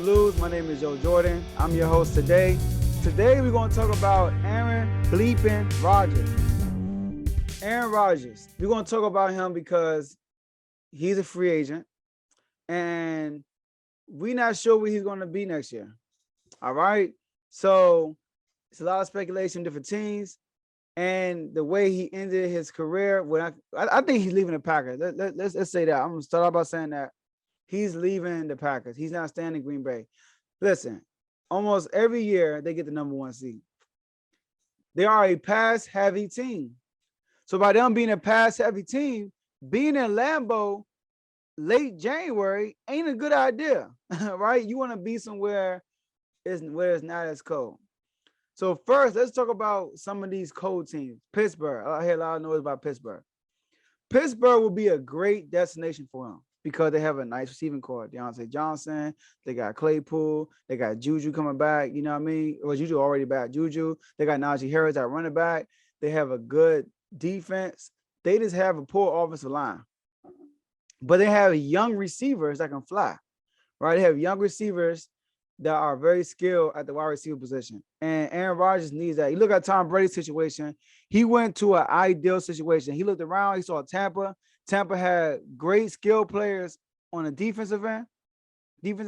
Blues. My name is Joe Jordan. I'm your host today. Today we're going to talk about Aaron bleeping Rodgers. Aaron Rodgers. We're going to talk about him because he's a free agent and we're not sure where he's going to be next year. All right. So it's a lot of speculation, different teams, and the way he ended his career. When I think he's leaving the Packers. Let's say that. I'm going to start off by saying that he's leaving the Packers. He's not staying in Green Bay. Listen, almost every year they get the number one seed. They are a pass-heavy team. So by them being a pass-heavy team, being in Lambeau late January ain't a good idea, right? You want to be somewhere where it's not as cold. So first, let's talk about some of these cold teams. Pittsburgh. I hear a lot of noise about Pittsburgh. Pittsburgh will be a great destination for him because they have a nice receiving core. Deontay Johnson, they got Claypool, they got Juju coming back. You know what I mean? Well, Juju already back. Juju, they got Najee Harris at running back. They have a good defense. They just have a poor offensive line. But they have young receivers that can fly, right? They have young receivers that are very skilled at the wide receiver position. And Aaron Rodgers needs that. You look at Tom Brady's situation. He went to an ideal situation. He looked around. He saw Tampa. Tampa had great skilled players on the defensive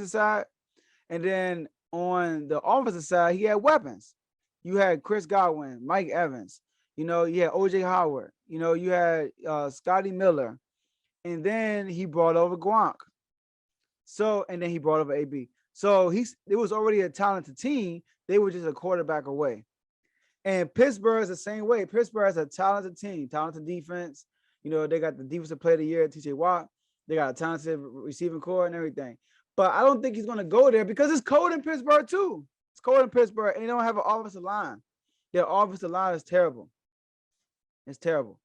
side. And then on the offensive side, he had weapons. You had Chris Godwin, Mike Evans. You know, you had O.J. Howard. You know, you had Scotty Miller. And then he brought over Gronk. And then he brought over AB. So it was already a talented team. They were just a quarterback away. And Pittsburgh is the same way. Pittsburgh has a talented team, talented defense. You know, they got the defensive player of the year, TJ Watt. They got a talented receiving core and everything. But I don't think he's going to go there because it's cold in Pittsburgh too. It's cold in Pittsburgh and they don't have an offensive line. Their offensive line is terrible. It's terrible.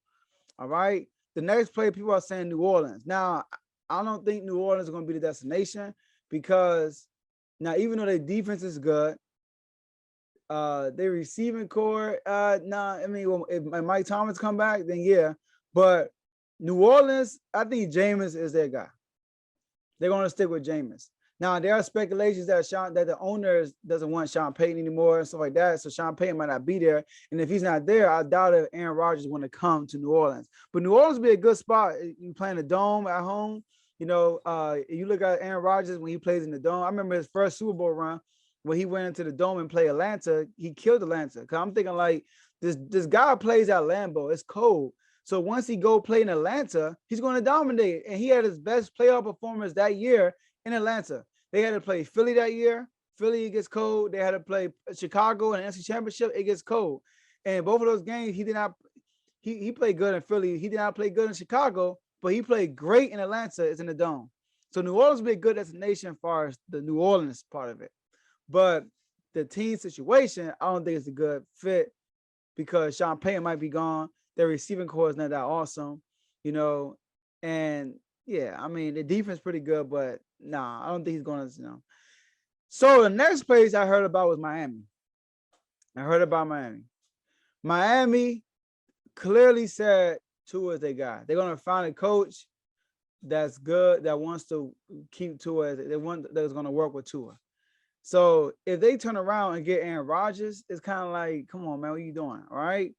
All right. The next play, people are saying New Orleans. Now, I don't think New Orleans is going to be the destination because now, even though their defense is good, their receiving core, I mean, if Mike Thomas come back, then yeah. But New Orleans, I think Jameis is their guy. They're going to stick with Jameis. Now, there are speculations that the owner doesn't want Sean Payton anymore and stuff like that. So Sean Payton might not be there. And if he's not there, I doubt if Aaron Rodgers want to come to New Orleans. But New Orleans would be a good spot. You playing the Dome at home. You know, you look at Aaron Rodgers when he plays in the Dome. I remember his first Super Bowl run when he went into the Dome and played Atlanta. He killed Atlanta. Because I'm thinking like this guy plays at Lambeau. It's cold. So once he go play in Atlanta, he's going to dominate. And he had his best playoff performance that year in Atlanta. They had to play Philly that year. Philly, it gets cold. They had to play Chicago in the NFC Championship. It gets cold. And both of those games, he played good in Philly. He did not play good in Chicago, but he played great in Atlanta. It's in the Dome. So New Orleans will be a good destination as far as the New Orleans part of it. But the team situation, I don't think it's a good fit because Sean Payton might be gone. Their receiving core is not that awesome, you know. And yeah, I mean, the defense is pretty good, but nah, I don't think he's going to, you know. So the next place I heard about was Miami. I heard about Miami. Miami clearly said Tua is their guy. They're going to find a coach that's good, that wants to keep Tua. That's going to work with Tua. So if they turn around and get Aaron Rodgers, it's kind of like, come on, man, what are you doing? All right.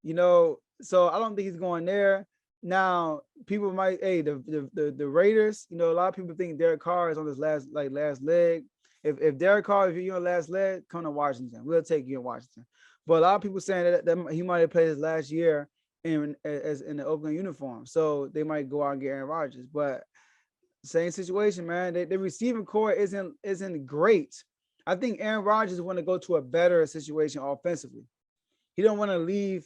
You know, so I don't think he's going there. Now, people might, the Raiders, you know, a lot of people think Derek Carr is on his last leg. If Derek Carr, if you're on last leg, come to Washington. We'll take you in Washington. But a lot of people saying that he might have played his last year in the Oakland uniform. So they might go out and get Aaron Rodgers. But same situation, man. The receiving core isn't great. I think Aaron Rodgers want to go to a better situation offensively. He don't want to leave.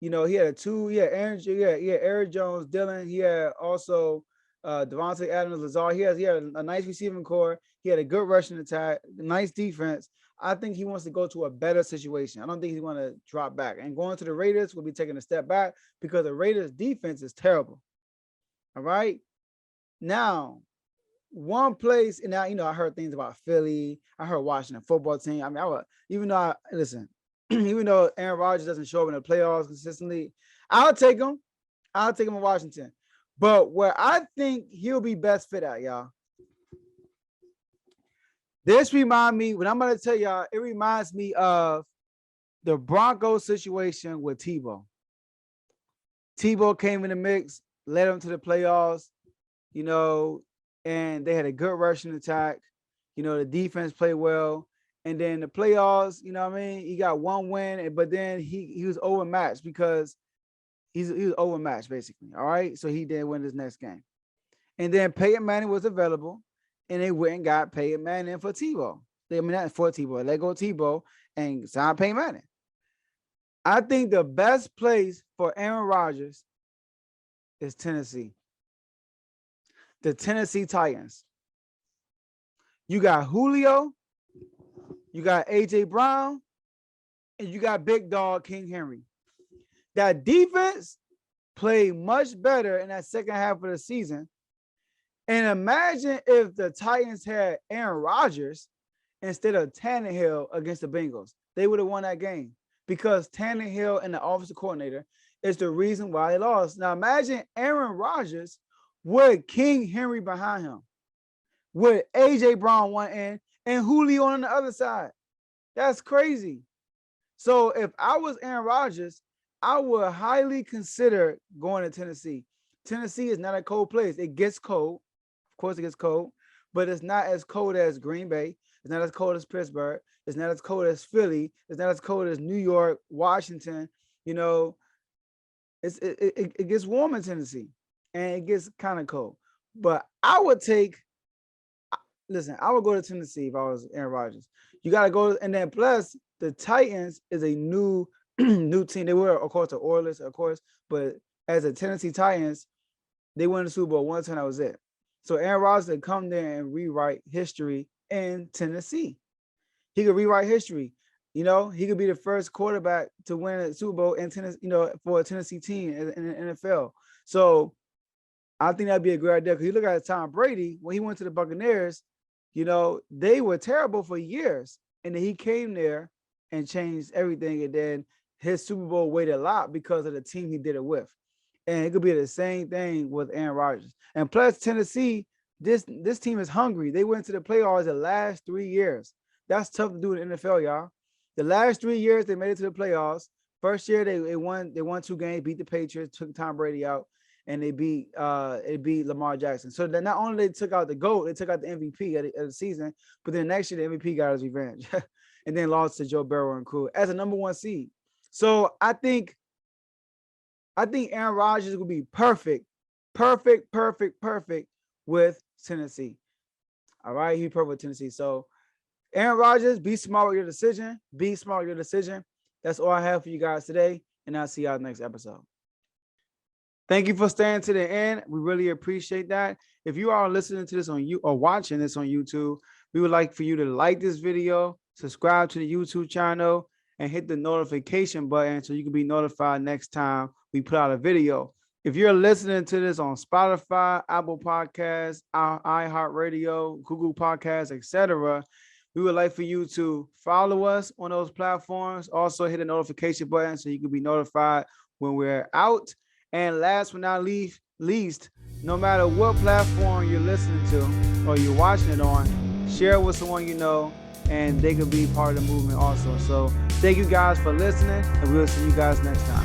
You know, he had Aaron Jones, Dillon. He had also Devontae Adams, Lazard. He had a nice receiving core. He had a good rushing attack, nice defense. I think he wants to go to a better situation. I don't think he's going to drop back. And going to the Raiders will be taking a step back because the Raiders' defense is terrible. All right. Now, one place, and now, you know, I heard things about Philly. I heard Washington football team. I mean, even though Aaron Rodgers doesn't show up in the playoffs consistently, I'll take him. I'll take him in Washington. But where I think he'll be best fit at, y'all, This reminds me, when I'm going to tell y'all, it reminds me of the Broncos situation with Tebow. Tebow came in the mix, led them to the playoffs, and they had a good rushing attack. The defense played well. And then the playoffs, he got one win, but then he was overmatched because he was overmatched, basically. All right. So he didn't win this next game. And then Peyton Manning was available, and they went and got Peyton Manning for Tebow. Not for Tebow. Let go of Tebow and sign Peyton Manning. I think the best place for Aaron Rodgers is Tennessee. The Tennessee Titans. You got Julio, you got A.J. Brown, and you got big dog King Henry. That defense played much better in that second half of the season. And imagine if the Titans had Aaron Rodgers instead of Tannehill against the Bengals. They would have won that game because Tannehill and the offensive coordinator is the reason why they lost. Now imagine Aaron Rodgers with King Henry behind him, with A.J. Brown one end and Julio on the other side. That's crazy. So if I was Aaron Rodgers, I would highly consider going to Tennessee. Tennessee is not a cold place. It gets cold. Of course it gets cold, but it's not as cold as Green Bay. It's not as cold as Pittsburgh. It's not as cold as Philly. It's not as cold as New York, Washington. It gets warm in Tennessee, and it gets kind of cold. But I would go to Tennessee if I was Aaron Rodgers. You got to go, and then plus the Titans is a new team. They were, of course, the Oilers, of course, but as the Tennessee Titans, they won the Super Bowl one time. That was it. So Aaron Rodgers could come there and rewrite history in Tennessee. He could rewrite history. He could be the first quarterback to win a Super Bowl in Tennessee, for a Tennessee team in the NFL. So I think that'd be a great idea. Because you look at Tom Brady, when he went to the Buccaneers, they were terrible for years. And then he came there and changed everything. And then his Super Bowl weighed a lot because of the team he did it with. And it could be the same thing with Aaron Rodgers. And plus Tennessee, this team is hungry. They went to the playoffs the last 3 years. That's tough to do in the NFL, y'all. The last 3 years, they made it to the playoffs. First year, they won 2 games, beat the Patriots, took Tom Brady out, and they beat Lamar Jackson. So then not only they took out the GOAT, they took out the MVP of the season, but then next year the MVP got his revenge and then lost to Joe Burrow and crew as a number 1 seed. So I think Aaron Rodgers will be perfect with Tennessee. All right, he's perfect with Tennessee. So Aaron Rodgers, be smart with your decision. Be smart with your decision. That's all I have for you guys today, and I'll see y'all next episode. Thank you for staying to the end. We really appreciate that. If you are listening to this on you or watching this on YouTube, we would like for you to like this video, subscribe to the YouTube channel, and hit the notification button so you can be notified next time we put out a video. If you're listening to this on Spotify, Apple Podcasts, iHeartRadio, Google Podcasts, etc., we would like for you to follow us on those platforms. Also, hit the notification button so you can be notified when we're out. And last but not least, no matter what platform you're listening to or you're watching it on, share it with someone you know, and they could be part of the movement also. So thank you guys for listening, and we'll see you guys next time.